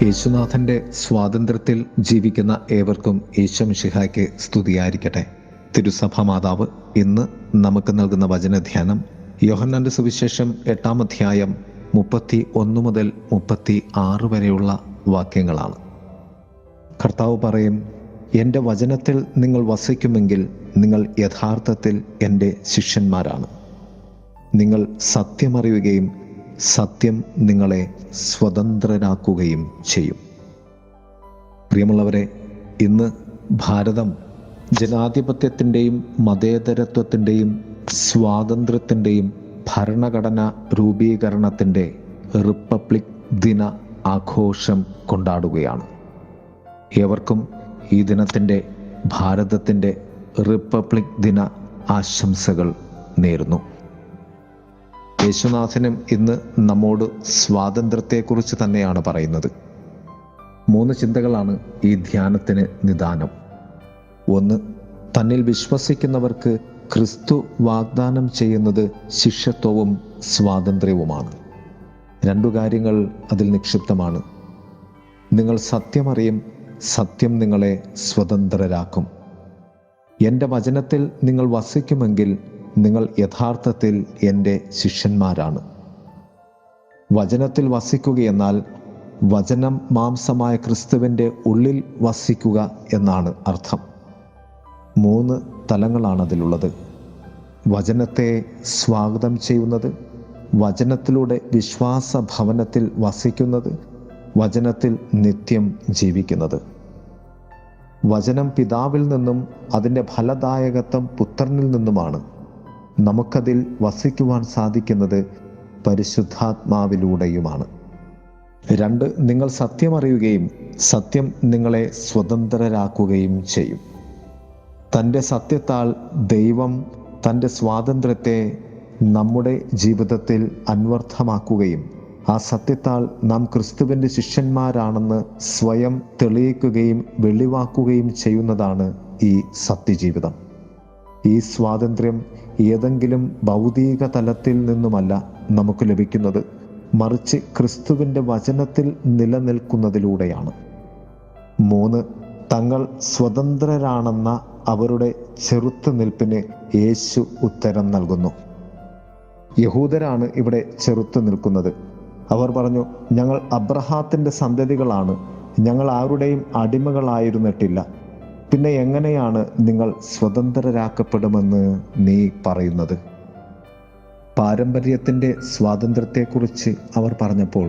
യേശുനാഥൻ്റെ സ്വാതന്ത്ര്യത്തിൽ ജീവിക്കുന്ന ഏവർക്കും യേശു മിശിഹായ്ക്ക് സ്തുതിയായിരിക്കട്ടെ. തിരുസഭ മാതാവ് ഇന്ന് നമുക്ക് നൽകുന്ന വചനധ്യാനം യോഹന്നാന്റെ സുവിശേഷം 8-ാം അധ്യായം 31 മുതൽ 36 വരെയുള്ള വാക്യങ്ങളാണ്. കർത്താവ് പറയും, എൻ്റെ വചനത്തിൽ നിങ്ങൾ വസിക്കുമെങ്കിൽ നിങ്ങൾ യഥാർത്ഥത്തിൽ എൻ്റെ ശിഷ്യന്മാരാണ്. നിങ്ങൾ സത്യമറിയുകയും സത്യം നിങ്ങളെ സ്വതന്ത്രരാക്കുകയും ചെയ്യും. പ്രിയമുള്ളവരെ, ഇന്ന് ഭാരതം ജനാധിപത്യത്തിൻ്റെയും മതേതരത്വത്തിൻ്റെയും സ്വാതന്ത്ര്യത്തിൻ്റെയും ഭരണഘടനാ രൂപീകരണത്തിൻ്റെ റിപ്പബ്ലിക് ദിന ആഘോഷം കൊണ്ടാടുകയാണ്. ഏവർക്കും ഈ ദിനത്തിൻ്റെ ഭാരതത്തിൻ്റെ റിപ്പബ്ലിക് ദിന ആശംസകൾ നേരുന്നു. യേശുനാഥനും ഇന്ന് നമ്മോട് സ്വാതന്ത്ര്യത്തെക്കുറിച്ച് തന്നെയാണ് പറയുന്നത്. 3 ചിന്തകളാണ് ഈ ധ്യാനത്തിന് നിദാനം. 1, തന്നിൽ വിശ്വസിക്കുന്നവർക്ക് ക്രിസ്തു വാഗ്ദാനം ചെയ്യുന്നത് ശിഷ്യത്വവും സ്വാതന്ത്ര്യവുമാണ്. 2 കാര്യങ്ങൾ അതിൽ നിക്ഷിപ്തമാണ്. നിങ്ങൾ സത്യമറിയും, സത്യം നിങ്ങളെ സ്വതന്ത്രരാക്കും. എൻ്റെ വചനത്തിൽ നിങ്ങൾ വസിക്കുമെങ്കിൽ നിങ്ങൾ യഥാർത്ഥത്തിൽ എൻ്റെ ശിഷ്യന്മാരാണ്. വചനത്തിൽ വസിക്കുകയെന്നാൽ വചനം മാംസമായ ക്രിസ്തുവിൻ്റെ ഉള്ളിൽ വസിക്കുക എന്നാണ് അർത്ഥം. 3 തലങ്ങളാണ് അതിലുള്ളത്. വചനത്തെ സ്വാഗതം ചെയ്യുന്നത്, വചനത്തിലൂടെ വിശ്വാസ ഭവനത്തിൽ വസിക്കുന്നത്, വചനത്തിൽ നിത്യം ജീവിക്കുന്നത്. വചനം പിതാവിൽ നിന്നും അതിൻ്റെ ഫലദായകത്വം പുത്രനിൽ നിന്നുമാണ്. നമുക്കതിൽ വസിക്കുവാൻ സാധിക്കുന്നത് പരിശുദ്ധാത്മാവിലൂടെയുമാണ്. 2, നിങ്ങൾ സത്യമറിയുകയും സത്യം നിങ്ങളെ സ്വതന്ത്രരാക്കുകയും ചെയ്യും. തൻ്റെ സത്യത്താൽ ദൈവം തൻ്റെ സ്വാതന്ത്ര്യത്തെ നമ്മുടെ ജീവിതത്തിൽ അന്വർത്ഥമാക്കുകയും ആ സത്യത്താൽ നാം ക്രിസ്തുവിൻ്റെ ശിഷ്യന്മാരാണെന്ന് സ്വയം തെളിയിക്കുകയും വെളിവാക്കുകയും ചെയ്യുന്നതാണ് ഈ സത്യജീവിതം. ഈ സ്വാതന്ത്ര്യം ഏതെങ്കിലും ഭൗതിക തലത്തിൽ നിന്നുമല്ല നമുക്ക് ലഭിക്കുന്നത്, മറിച്ച് ക്രിസ്തുവിൻ്റെ വചനത്തിൽ നിലനിൽക്കുന്നതിലൂടെയാണ്. 3, തങ്ങൾ സ്വതന്ത്രരാണെന്ന അവരുടെ ചെറുത്തുനിൽപ്പിന് യേശു ഉത്തരം നൽകുന്നു. യഹൂദരാണ് ഇവിടെ ചെറുത്തു നിൽക്കുന്നത്. അവർ പറഞ്ഞു, ഞങ്ങൾ അബ്രഹാത്തിൻ്റെ സന്തതികളാണ്, ഞങ്ങൾ ആരുടെയും അടിമകളായിരുന്നിട്ടില്ല. പിന്നെ എങ്ങനെയാണ് നിങ്ങൾ സ്വതന്ത്രരാക്കപ്പെടുമെന്ന് നീ പറയുന്നത്? പാരമ്പര്യത്തിൻ്റെ സ്വാതന്ത്ര്യത്തെക്കുറിച്ച് അവർ പറഞ്ഞപ്പോൾ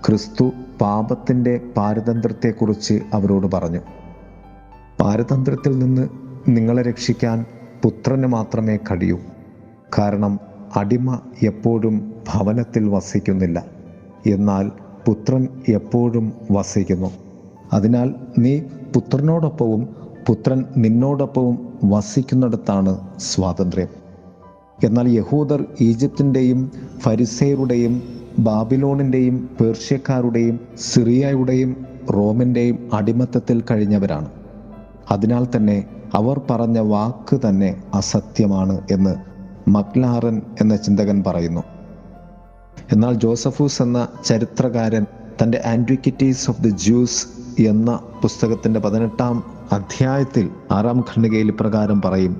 ക്രിസ്തു പാപത്തിൻ്റെ പാരതന്ത്ര്യത്തെക്കുറിച്ച് അവരോട് പറഞ്ഞു. പാരതന്ത്ര്യത്തിൽ നിന്ന് നിങ്ങളെ രക്ഷിക്കാൻ പുത്രന് മാത്രമേ കഴിയൂ. കാരണം അടിമ എപ്പോഴും ഭവനത്തിൽ വസിക്കുന്നില്ല, എന്നാൽ പുത്രൻ എപ്പോഴും വസിക്കുന്നു. അതിനാൽ നീ പുത്രനോടൊപ്പവും പുത്രൻ നിന്നോടൊപ്പവും വസിക്കുന്നിടത്താണ് സ്വാതന്ത്ര്യം. എന്നാൽ യഹൂദർ ഈജിപ്തിൻ്റെയും ഫരിസേയരുടെയും ബാബിലോണിൻ്റെയും പേർഷ്യക്കാരുടെയും സിറിയയുടെയും റോമിൻ്റെയും അടിമത്തത്തിൽ കഴിഞ്ഞവരാണ്. അതിനാൽ തന്നെ അവർ പറഞ്ഞ വാക്ക് തന്നെ അസത്യമാണ് എന്ന് മക്ലാറൻ എന്ന ചിന്തകൻ പറയുന്നു. എന്നാൽ ജോസഫൂസ് എന്ന ചരിത്രകാരൻ തൻ്റെ ആൻറ്റിക്വിറ്റീസ് ഓഫ് ദി ജ്യൂസ് എന്ന പുസ്തകത്തിൻ്റെ 18-ാം അധ്യായത്തിൽ 6-ാം ഖണ്ഡികയിൽ ഇപ്രകാരം പറയും: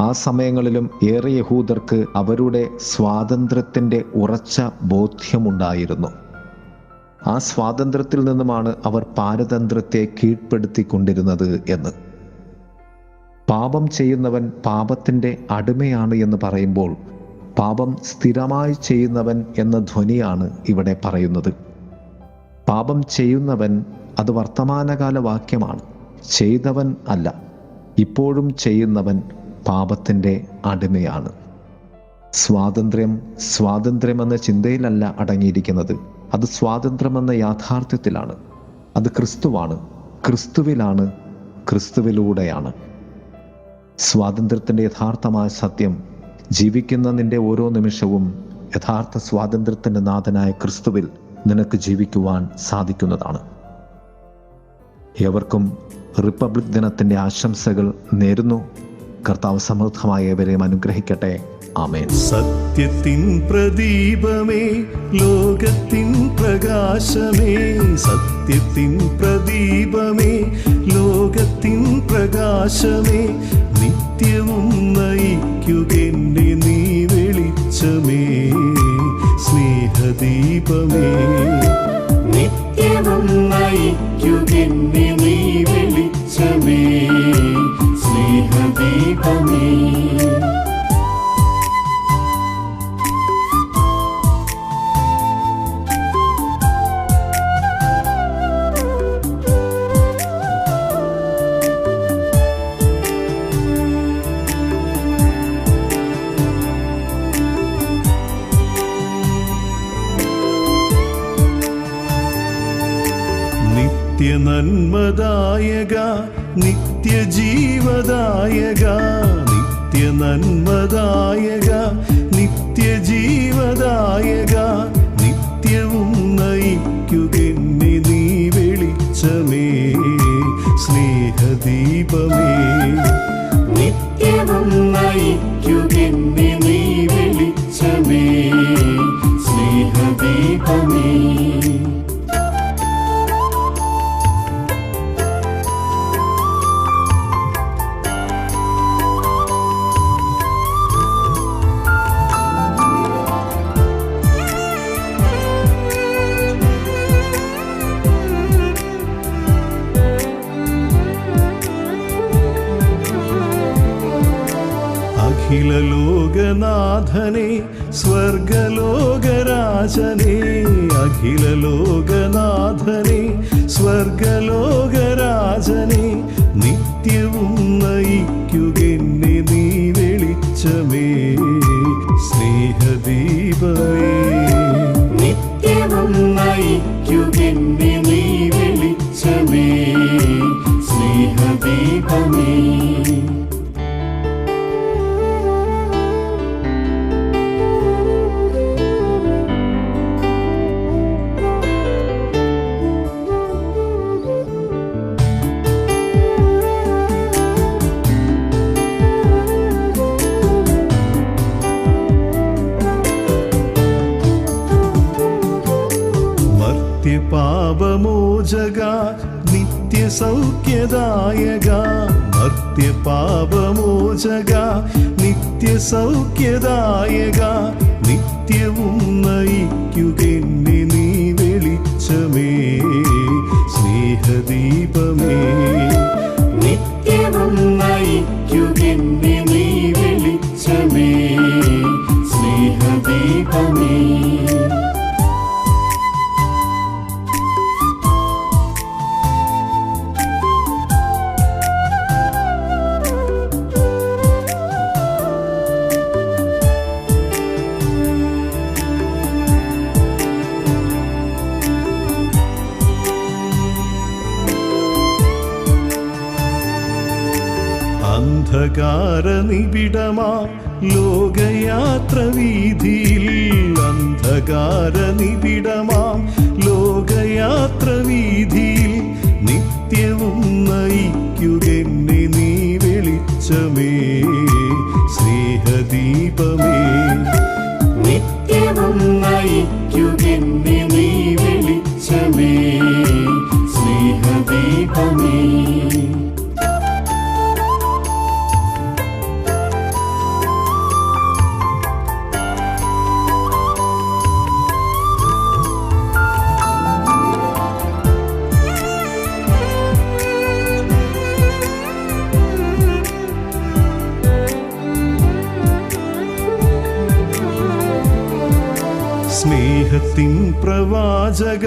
ആ സമയങ്ങളിലും ഏറെ യഹൂദർക്ക് അവരുടെ സ്വാതന്ത്ര്യത്തിൻ്റെ ഉറച്ച ബോധ്യമുണ്ടായിരുന്നു. ആ സ്വാതന്ത്ര്യത്തിൽ നിന്നുമാണ് അവർ പാരതന്ത്ര്യത്തെ കീഴ്പ്പെടുത്തിക്കൊണ്ടിരുന്നത് എന്ന്. പാപം ചെയ്യുന്നവൻ പാപത്തിൻ്റെ അടിമയാണ് എന്ന് പറയുമ്പോൾ പാപം സ്ഥിരമായി ചെയ്യുന്നവൻ എന്ന ധ്വനിയാണ് ഇവിടെ പറയുന്നത്. പാപം ചെയ്യുന്നവൻ അത് വർത്തമാനകാല വാക്യമാണ്, ചെയ്തവൻ അല്ല. ഇപ്പോഴും ചെയ്യുന്നവൻ പാപത്തിൻ്റെ അടിമയാണ്. സ്വാതന്ത്ര്യമെന്ന ചിന്തയിലല്ല അടങ്ങിയിരിക്കുന്നത്, അത് സ്വാതന്ത്ര്യമെന്ന യാഥാർത്ഥ്യത്തിലാണ്. അത് ക്രിസ്തുവാണ്, ക്രിസ്തുവിലാണ്, ക്രിസ്തുവിലൂടെയാണ്. സ്വാതന്ത്ര്യത്തിൻ്റെ യഥാർത്ഥമായ സത്യം ജീവിക്കുന്ന നിന്റെ ഓരോ നിമിഷവും യഥാർത്ഥ സ്വാതന്ത്ര്യത്തിൻ്റെ നാഥനായ ക്രിസ്തുവിൽ നിനക്ക് ജീവിക്കുവാൻ സാധിക്കുന്നതാണ്. ഏവർക്കും റിപ്പബ്ലിക് ദിനത്തിൻ്റെ ആശംസകൾ നേരുന്നു. കർത്താവ് സമൃദ്ധമായ ഇവരെയും അനുഗ്രഹിക്കട്ടെ. ആമേൻ. സത്യത്തിൻ പ്രദീപമേ, ലോകത്തിൻ പ്രകാശമേ, സത്യത്തിൻ പ്രദീപമേ, ലോകത്തിൻ പ്രകാശമേ, നിത്യവും നയിക്കുകെന്നെ നീ വെളിച്ചമേ, സ്നേഹദീപമേ, നിത്യവും നയിക്കുകെന്നെ നീ വെളിച്ചമേ, സ്നേഹദീപമേ. നിത്യനന്മദായക, നിത്യജീവദായക, നിത്യനന്മദായക, നിത്യജീവദായക, നിത്യവും നയിക്കുകെന്നെ നീ വെളിച്ചമേ, സ്നേഹദീപമേ, നിത്യവും നയിക്കുകെന്നെ നീ വെളിച്ചമേ, സ്നേഹദീപമേ. അഖിലലോകനാഥനെ, സ്വർഗലോകരാജനെ, അഖിലലോകനാഥനെ, സ്വർഗലോകരാജനെ, നിത്യവും നയിക്കുകെന്നെ നീ വെളിച്ചമേ, സ്നേഹദീപമേ, നിത്യവും നയിക്കുകെന്നെ നീ വെളിച്ചമേ, സ്നേഹദീപമേ. പാപമോചക, നിത്യസൗഖ്യദായക, മർത്യപാപമോചക, നിത്യസൗഖ്യദായക, നിത്യവും നയിക്കുകെന്നെ നീ വെളിച്ചമേ, സ്നേഹദീപമേ, നിത്യവും നയിക്കുകെന്നെ നീ വെളിച്ചമേ, സ്നേഹദീപമേ. അന്ധകാര നിബിഡമാ ലോകയാത്ര വീതിയിൽ, അന്ധകാര നിബിഡമാം ലോകയാത്ര വീതിയിൽ, നിത്യവും നയിക്കുകെന്നെ നീ വെളിച്ചമേ, സ്നേഹദീപമേ, നിത്യവും നയിക്കുകെന്നെ നീ വെളിച്ചമേ, സ്നേഹദീപമേ. സ്നേഹത്തിൻ പ്രവാചക,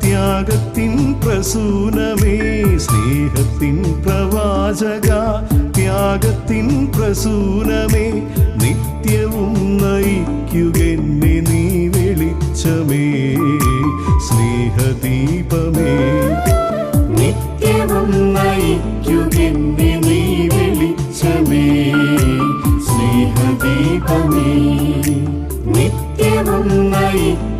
ത്യാഗത്തിൻ പ്രസൂനമേ, സ്നേഹത്തിൻ പ്രവാചക, ത്യാഗത്തിൻ പ്രസൂനമേ, നിത്യവും നയിക്കുകെന്നെ നീ വെളിച്ചമേ, സ്നേഹദീപമേ, നിത്യവും നയിക്കുകെന്നെ നീ വെളിച്ചമേ, സ്നേഹദീപമേ, നിത്യവും നയിക്കുകെന്നെ